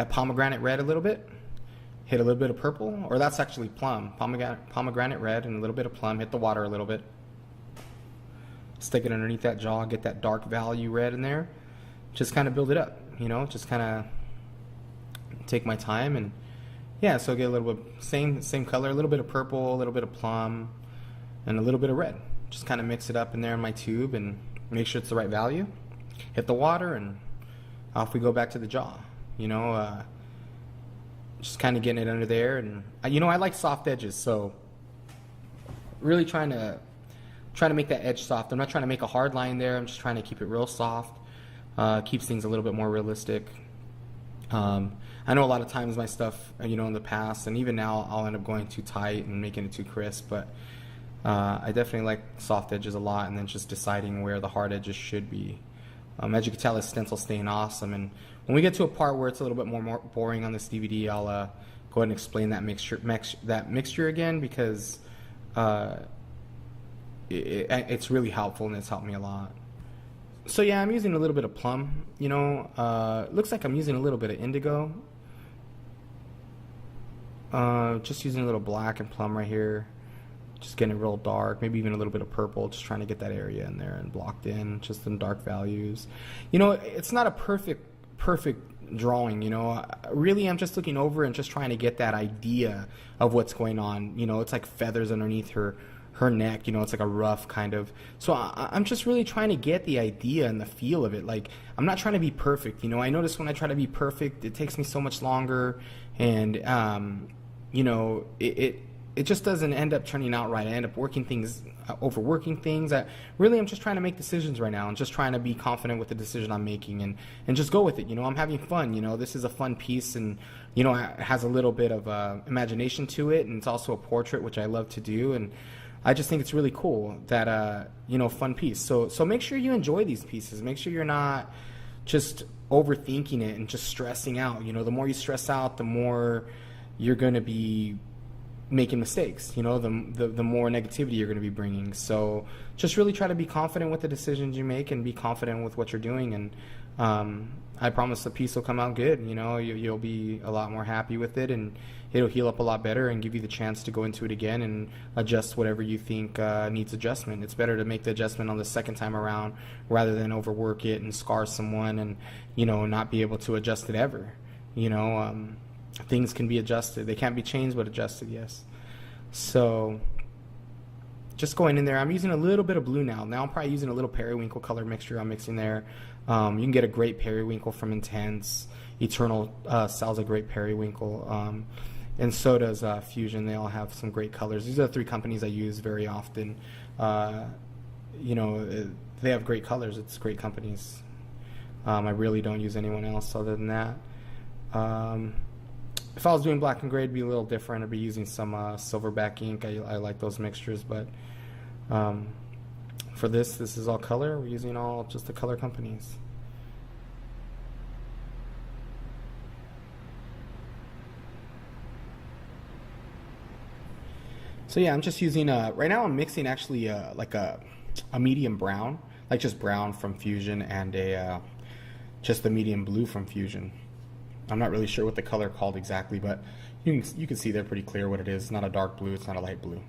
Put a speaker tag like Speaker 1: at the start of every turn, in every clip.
Speaker 1: that pomegranate red a little bit, hit a little bit of purple, or that's actually plum. Pomegranate red and a little bit of plum, hit the water a little bit. Stick it underneath that jaw, get that dark value red in there. Just kind of build it up, you know, just kind of take my time. And yeah, so get a little bit, same color, a little bit of purple, a little bit of plum, and a little bit of red. Just kind of mix it up in there in my tube and make sure it's the right value. Hit the water and off we go back to the jaw, you know, just kind of getting it under there. And you know, I like soft edges, so really trying to make that edge soft. I'm not trying to make a hard line there. I'm just trying to keep it real soft. Keeps things a little bit more realistic. I know a lot of times my stuff, you know, in the past and even now, I'll end up going too tight and making it too crisp, but I definitely like soft edges a lot, and then just deciding where the hard edges should be. As you can tell, this stencil's staying awesome, and when we get to a part where it's a little bit more boring on this DVD, I'll go ahead and explain that mixture again, because it's really helpful and it's helped me a lot. So yeah, I'm using a little bit of plum, you know, looks like I'm using a little bit of indigo. Just using a little black and plum right here, just getting it real dark, maybe even a little bit of purple, just trying to get that area in there and blocked in, just some dark values. You know, it's not a perfect drawing, you know. Really, I'm just looking over and just trying to get that idea of what's going on. You know, it's like feathers underneath her neck, you know, it's like a rough kind of. So I'm just really trying to get the idea and the feel of it. Like, I'm not trying to be perfect, you know. I notice when I try to be perfect, it takes me so much longer, and you know, it just doesn't end up turning out right. I end up overworking things. Really, I'm just trying to make decisions right now and just trying to be confident with the decision I'm making, and just go with it. You know, I'm having fun. You know, this is a fun piece, and you know, it has a little bit of imagination to it, and it's also a portrait, which I love to do, and I just think it's really cool that you know, fun piece. So make sure you enjoy these pieces. Make sure you're not just overthinking it and just stressing out. You know, the more you stress out, the more you're going to be making mistakes, you know, the more negativity you're going to be bringing. So just really try to be confident with the decisions you make and be confident with what you're doing. And I promise the piece will come out good. You know, you'll be a lot more happy with it, and it'll heal up a lot better and give you the chance to go into it again and adjust whatever you think needs adjustment. It's better to make the adjustment on the second time around rather than overwork it and scar someone and, you know, not be able to adjust it ever. You know, things can be adjusted. They can't be changed, but adjusted, yes. So just going in there, I'm using a little bit of blue now. Now I'm probably using a little periwinkle color mixture I'm mixing there. You can get a great periwinkle from Intense. Eternal sells a great periwinkle. And so does Fusion. They all have some great colors. These are the three companies I use very often. You know, they have great colors. It's great companies. I really don't use anyone else other than that. If I was doing black and gray, it'd be a little different. I'd be using some silverback ink. I like those mixtures, but for this is all color. We're using all just the color companies. So yeah, I'm just using, right now I'm mixing actually like a medium brown, like just brown from Fusion, and just the medium blue from Fusion. I'm not really sure what the color called exactly, but you can see there pretty clear what it is. It's not a dark blue, it's not a light blue.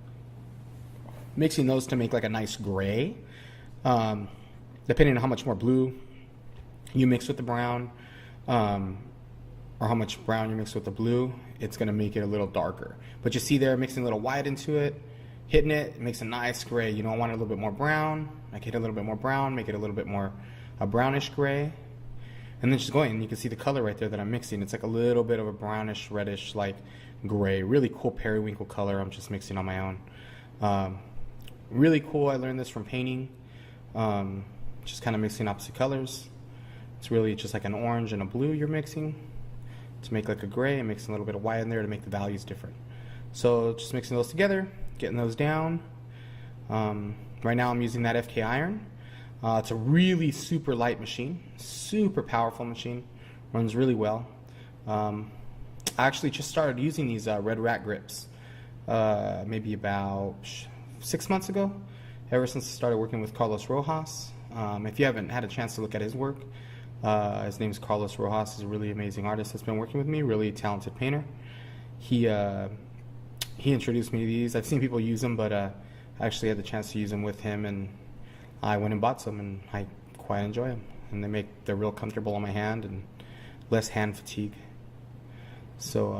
Speaker 1: Mixing those to make like a nice gray. Depending on how much more blue you mix with the brown, or how much brown you mix with the blue, it's going to make it a little darker. But you see there, mixing a little white into it, hitting it makes a nice gray. You know, I want it a little bit more brown. I can hit a little bit more brown, make it a little bit more a brownish gray. And then just going, and you can see the color right there that I'm mixing. It's like a little bit of a brownish, reddish, like gray. Really cool periwinkle color I'm just mixing on my own. Really cool. I learned this from painting. Just kind of mixing opposite colors. It's really just like an orange and a blue you're mixing to make like a gray, and mixing a little bit of white in there to make the values different. So just mixing those together, getting those down. Right now I'm using that FK iron. It's a really super light machine, super powerful machine, runs really well. I actually just started using these red rat grips maybe about 6 months ago, ever since I started working with Carlos Rojas. If you haven't had a chance to look at his work, His name's Carlos Rojas. He's a really amazing artist that's been working with me, really talented painter. He introduced me to these. I've seen people use them, but I actually had the chance to use them with him, and I went and bought some, and I quite enjoy them. And they're real comfortable on my hand and less hand fatigue. So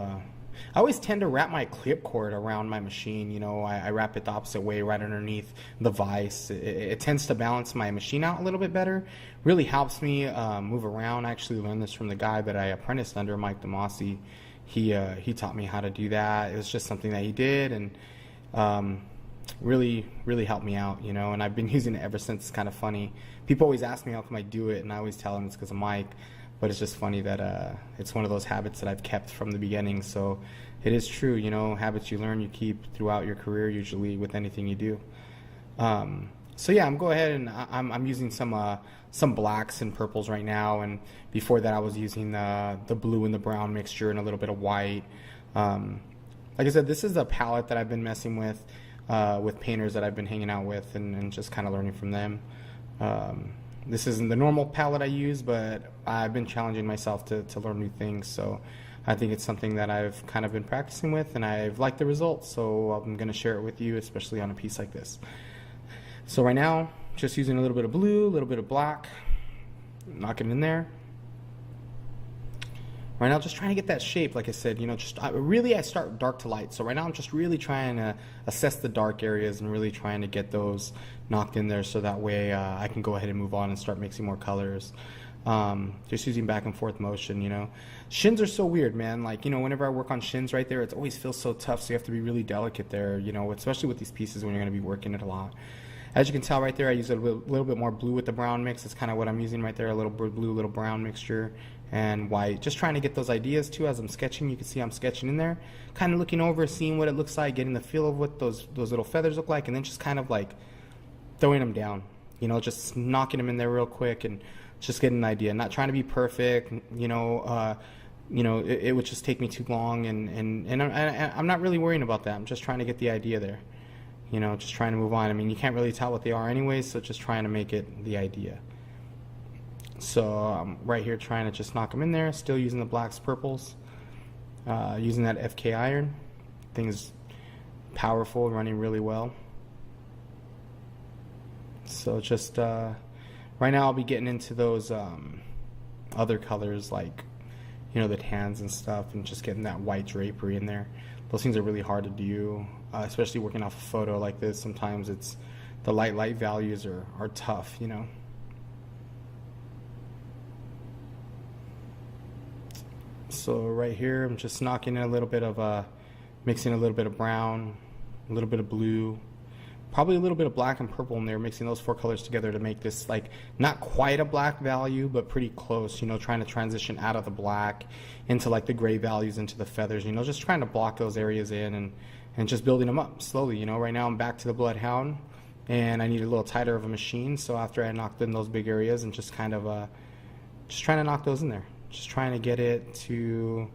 Speaker 1: I always tend to wrap my clip cord around my machine. You know, I wrap it the opposite way, right underneath the vise. It tends to balance my machine out a little bit better. Really helps me move around. I actually learned this from the guy that I apprenticed under, Mike DeMossi. He taught me how to do that. It was just something that he did, and really helped me out, you know. And I've been using it ever since. It's kind of funny. People always ask me how come I do it, and I always tell them it's because of Mike. But it's just funny that it's one of those habits that I've kept from the beginning. So it is true, you know, habits you learn, you keep throughout your career, usually with anything you do. So yeah, I'm go ahead and I'm using some blacks and purples right now, and before that I was using the blue and the brown mixture and a little bit of white. Like I said, this is a palette that I've been messing with painters that I've been hanging out with, and just kind of learning from them. This isn't the normal palette I use, but I've been challenging myself to learn new things, so I think it's something that I've kind of been practicing with, and I've liked the results, so I'm going to share it with you, especially on a piece like this. So right now, just using a little bit of blue, a little bit of black, knock it in there. Right now, just trying to get that shape, like I said, you know, I start dark to light. So right now I'm just really trying to assess the dark areas and really trying to get those knocked in there, so that way I can go ahead and move on and start mixing more colors. Just using back and forth motion, you know. Shins are so weird, man. Like, you know, whenever I work on shins right there, it always feels so tough, so you have to be really delicate there, you know, especially with these pieces when you're going to be working it a lot. As you can tell right there, I use a little bit more blue with the brown mix. That's kind of what I'm using right there, a little blue, little brown mixture, and white. Just trying to get those ideas too as I'm sketching. You can see I'm sketching in there, kind of looking over, seeing what it looks like, getting the feel of what those little feathers look like, and then just kind of like throwing them down, you know, just knocking them in there real quick and just getting an idea. Not trying to be perfect, you know. It would just take me too long, and I'm not really worrying about that. I'm just trying to get the idea there. You know, just trying to move on. I mean, you can't really tell what they are anyways, so just trying to make it the idea. So I'm right here trying to just knock them in there, still using the blacks, purples, using that FK iron. Thing is powerful, running really well. So just right now I'll be getting into those other colors, like, you know, the tans and stuff, and just getting that white drapery in there. Those things are really hard to do, especially working off a photo like this. Sometimes it's the light values are tough, you know. So right here, I'm just knocking in a little bit of mixing a little bit of brown, a little bit of blue, probably a little bit of black and purple in there, mixing those four colors together to make this, like, not quite a black value, but pretty close, you know, trying to transition out of the black into like the gray values, into the feathers, you know, just trying to block those areas in and just building them up slowly, you know. Right now I'm back to the Bloodhound, and I need a little tighter of a machine, so after I knocked in those big areas and just kind of just trying to knock those in there, just trying to get it to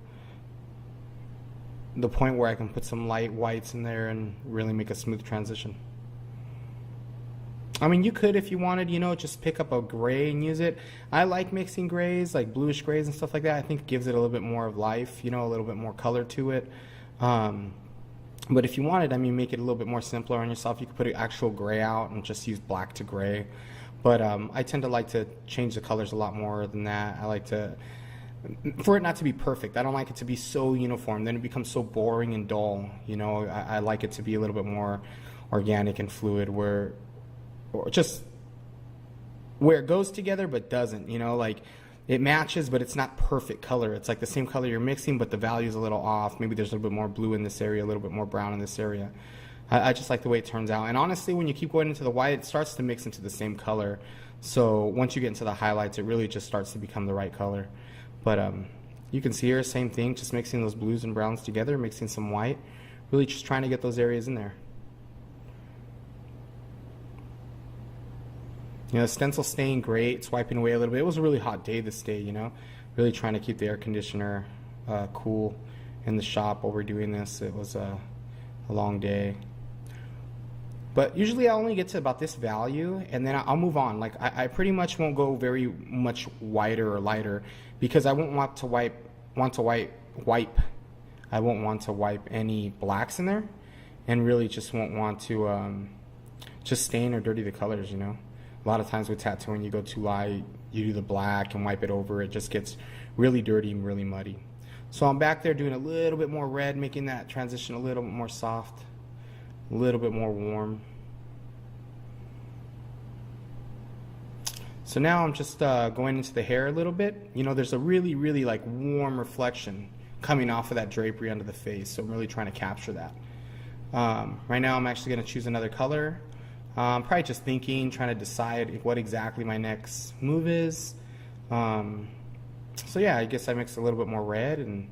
Speaker 1: the point where I can put some light whites in there and really make a smooth transition. I mean, you could, if you wanted, you know, just pick up a gray and use it. I like mixing grays, like bluish grays and stuff like that. I think it gives it a little bit more of life, you know, a little bit more color to it. But if you wanted, I mean, make it a little bit more simpler on yourself. You could put an actual gray out and just use black to gray. But I tend to like to change the colors a lot more than that. I like to, for it not to be perfect. I don't like it to be so uniform. Then it becomes so boring and dull. You know, I like it to be a little bit more organic and fluid, or just where it goes together but doesn't, you know, like it matches but it's not perfect color. It's like the same color you're mixing, but the value is a little off. Maybe there's a little bit more blue in this area, a little bit more brown in this area. I just like the way it turns out. And honestly, when you keep going into the white, it starts to mix into the same color. So once you get into the highlights, it really just starts to become the right color. But you can see here, same thing, just mixing those blues and browns together, mixing some white, really just trying to get those areas in there. You know, the stencil's staying great. It's wiping away a little bit. It was a really hot day this day, you know. Really trying to keep the air conditioner cool in the shop while we're doing this. It was a long day. But usually I only get to about this value, and then I'll move on. Like I pretty much won't go very much whiter or lighter, because I won't want to wipe. I won't want to wipe any blacks in there, and really just won't want to just stain or dirty the colors, you know. A lot of times with tattooing, you go too light, you do the black and wipe it over, it just gets really dirty and really muddy. So I'm back there doing a little bit more red, making that transition a little bit more soft, a little bit more warm. So now I'm just going into the hair a little bit. You know, there's a really, really like warm reflection coming off of that drapery under the face, so I'm really trying to capture that. Right now I'm actually going to choose another color. Probably just thinking, trying to decide what exactly my next move is. So yeah, I guess I mix a little bit more red and